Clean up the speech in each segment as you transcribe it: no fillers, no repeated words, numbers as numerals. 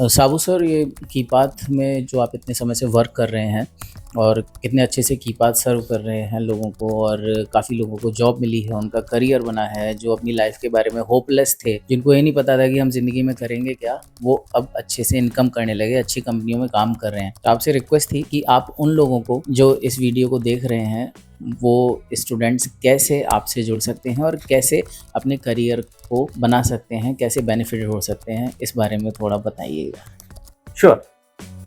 साबू sir, ये कीपात में जो आप इतने समय से वर्क कर रहे हैं और कितने अच्छे से कीपात सर्व कर रहे हैं लोगों को, और काफ़ी लोगों को जॉब मिली है, उनका करियर बना है, जो अपनी लाइफ के बारे में होपलेस थे, जिनको ये नहीं पता था कि हम ज़िंदगी में करेंगे क्या, वो अब अच्छे से इनकम करने लगे, अच्छी कंपनियों में काम कर रहे हैं। तो आपसे रिक्वेस्ट थी कि आप उन लोगों को जो इस वीडियो को देख रहे हैं, वो स्टूडेंट्स कैसे आपसे जुड़ सकते हैं और कैसे अपने करियर को बना सकते हैं, कैसे बेनिफिट हो सकते हैं, इस बारे में थोड़ा बताइएगा। श्योर।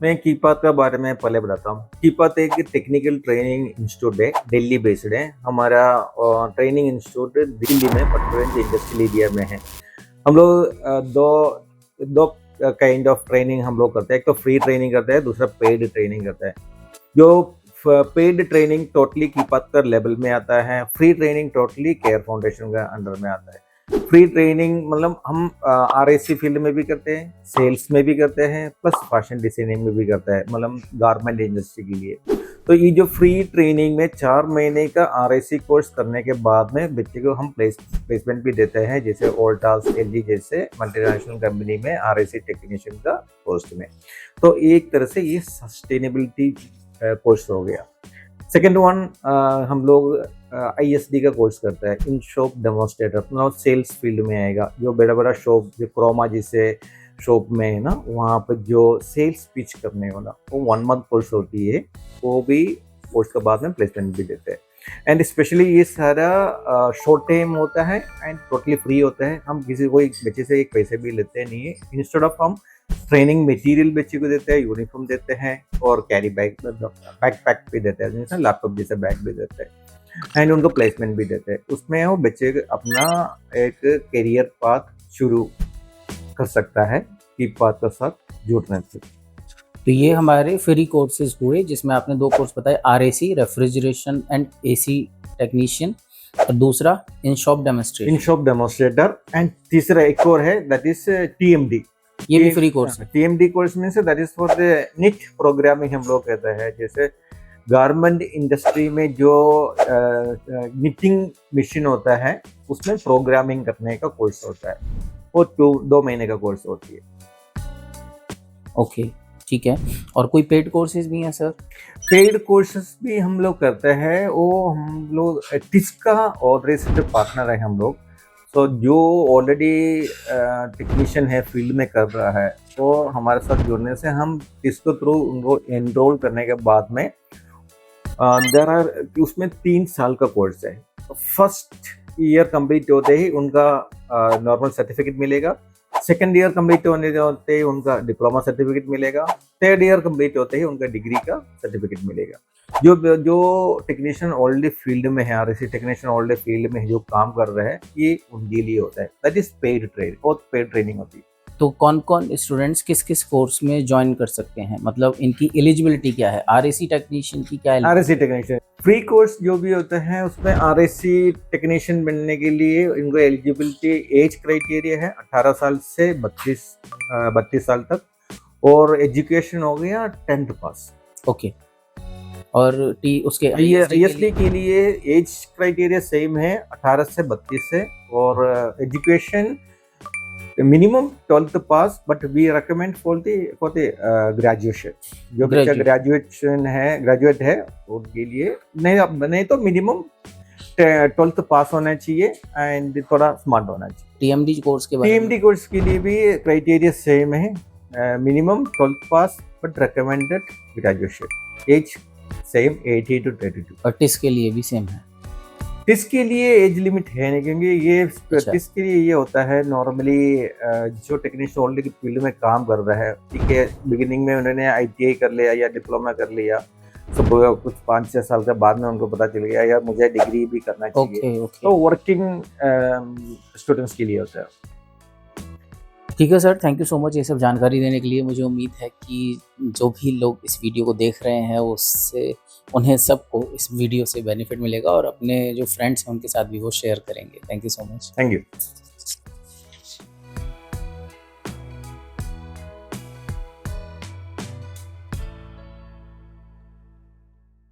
मैं कीपात का बारे में पहले बताता हूँ। कीपात एक टेक्निकल ट्रेनिंग इंस्टीट्यूट है, दिल्ली बेस्ड है। हमारा ट्रेनिंग इंस्टीट्यूट दिल्ली में पटना इंडस्ट्रियल एरिया में है। हम लोग दो काइंड ऑफ ट्रेनिंग हम लोग करते हैं। एक तो फ्री ट्रेनिंग करते हैं, दूसरा पेड ट्रेनिंग करता है। जो पेड ट्रेनिंग टोटली कीपात का लेवल में आता है, free training totally care foundation का अंडर में आता है। फ्री ट्रेनिंग मतलब हम RAC फील्ड में भी करते हैं, सेल्स में भी करते हैं, प्लस फैशन डिजाइनिंग में भी करते हैं, मतलब गारमेंट इंडस्ट्री के लिए। तो ये जो फ्री ट्रेनिंग में 4 महीने का RAC कोर्स करने के बाद में बच्चे को हम प्लेसमेंट भी देते हैं, जैसे ओल्टास, LG जैसे मल्टीनेशनल कंपनी में RAC टेक्नीशियन का पोस्ट में। तो एक तरह से ये सस्टेनेबिलिटी कोर्स हो गया। सेकेंड वन, हम लोग ISD का कोर्स करता है, इन शॉप डेमोन्स्ट्रेटर, मतलब सेल्स फील्ड में आएगा। जो बड़ा बड़ा शॉप, जो क्रोमा जैसे शॉप में है ना, वहाँ पर जो सेल्स पिच करने वाला, वो 1 मंथ कोर्स होती है। वो भी कोर्स के बाद में प्लेसमेंट भी देते हैं। एंड स्पेशली ये सारा शॉर्ट टाइम होता है एंड टोटली फ्री होता है। हम किसी को एक बच्चे से एक पैसे भी लेते नहीं है। इंस्टेड ऑफ हम ट्रेनिंग मटेरियल बच्चे को देते हैं, यूनिफॉर्म देते हैं और कैरी बैग पैक भी देते हैं, जैसे लैपटॉप जैसे बैग भी देते हैं एंड उनको प्लेसमेंट भी देते हैं। उसमें वो बच्चे अपना एक करियर पाथ शुरू कर सकता है कीपात के साथ जुड़ने से। तो ये हमारे फ्री कोर्सेज हुए, जिसमें आपने 2 कोर्स बताए, RAC refrigeration and AC technician, और दूसरा इन शॉप डेमोन्स्ट्रेटर एंड तीसरा एक और है, दैट इज TMD। ये भी फ्री कोर्स है। TMD कोर्स में से that is for the knit programming हम लोग कहते हैं। जैसे गारमेंट इंडस्ट्री में जो निटिंग मशीन होता है, उसमें प्रोग्रामिंग करने का कोर्स होता है। वो 2 महीने का कोर्स होती है। ओके, ठीक है। और कोई पेड कोर्सेज भी हैं सर? पेड कोर्सेज भी हम लोग करते हैं। वो हम लोग टिस्का और रजिस्टर्ड पार्टनर है हम लोग। तो जो ऑलरेडी टेक्नीशियन है, फील्ड में कर रहा है, तो हमारे साथ जुड़ने से हम इसको थ्रू उनको एनरोल करने के बाद में उसमें 3 साल का कोर्स है। तो फर्स्ट ईयर कंप्लीट होते ही उनका नॉर्मल सर्टिफिकेट मिलेगा। सेकेंड ईयर कंप्लीट होते ही उनका डिप्लोमा सर्टिफिकेट मिलेगा। थर्ड ईयर कंप्लीट होते ही उनका डिग्री का सर्टिफिकेट मिलेगा। जो टेक्नीशियन ऑलरेडी फील्ड में है, RAC टेक्नीशियन ऑलरेडी फील्ड में जो काम कर रहे हैं, ये उनके लिए होता है। दैट इज पेड ट्रेनिंग, बहुत पेड ट्रेनिंग होती है। तो कौन कौन स्टूडेंट्स किस किस कोर्स में ज्वाइन कर सकते हैं, मतलब इनकी एलिजिबिलिटी क्या है? RAC टेक्नीशियन की क्या RAC टेक्नीशियन फ्री कोर्स जो भी होता है, उसमें RAC टेक्नीशियन बनने के लिए इनको एलिजिबिलिटी एज क्राइटेरिया है 18 साल से 32 साल तक, और एजुकेशन हो गया 10th पास। ओके। और उसके ISD के लिए एज क्राइटेरिया सेम है, 18 से 32 से, और education minimum 12th pass, but we recommend for the graduation. जो बच्चा ग्रेजुएट है उनके लिए नहीं तो मिनिमम 12th पास होना चाहिए एंड थोड़ा स्मार्ट होना चाहिए। TMD कोर्स के बारे में? TMD कोर्स के लिए भी क्राइटेरिया सेम है, minimum 12th pass but recommended graduation. Age same 18 to 32। और टिस के लिए भी सेम है? टिस के लिए एज लिमिट है नहीं, क्योंकि ये टिस के लिए ये होता है नॉर्मली जो टेक्नीशियन ऑलरेडी फील्ड में काम कर रहा है, ठीक है, बिगिनिंग में उन्होंने ITI कर लिया या डिप्लोमा कर लिया, सब कुछ 5-6 साल के बाद में उनको पता चल गया यार मुझे डिग्री भी करना चाहिए। ओके। तो वर्किंग स्टूडेंट्स के लिए होता है। ठीक है sir, thank you so much ये सब जानकारी देने के लिए। मुझे उम्मीद है कि जो भी लोग इस वीडियो को देख रहे हैं, उससे उन्हें सबको इस वीडियो से बेनिफिट मिलेगा, और अपने जो फ्रेंड्स हैं उनके साथ भी वो शेयर करेंगे। Thank you so much. Thank you.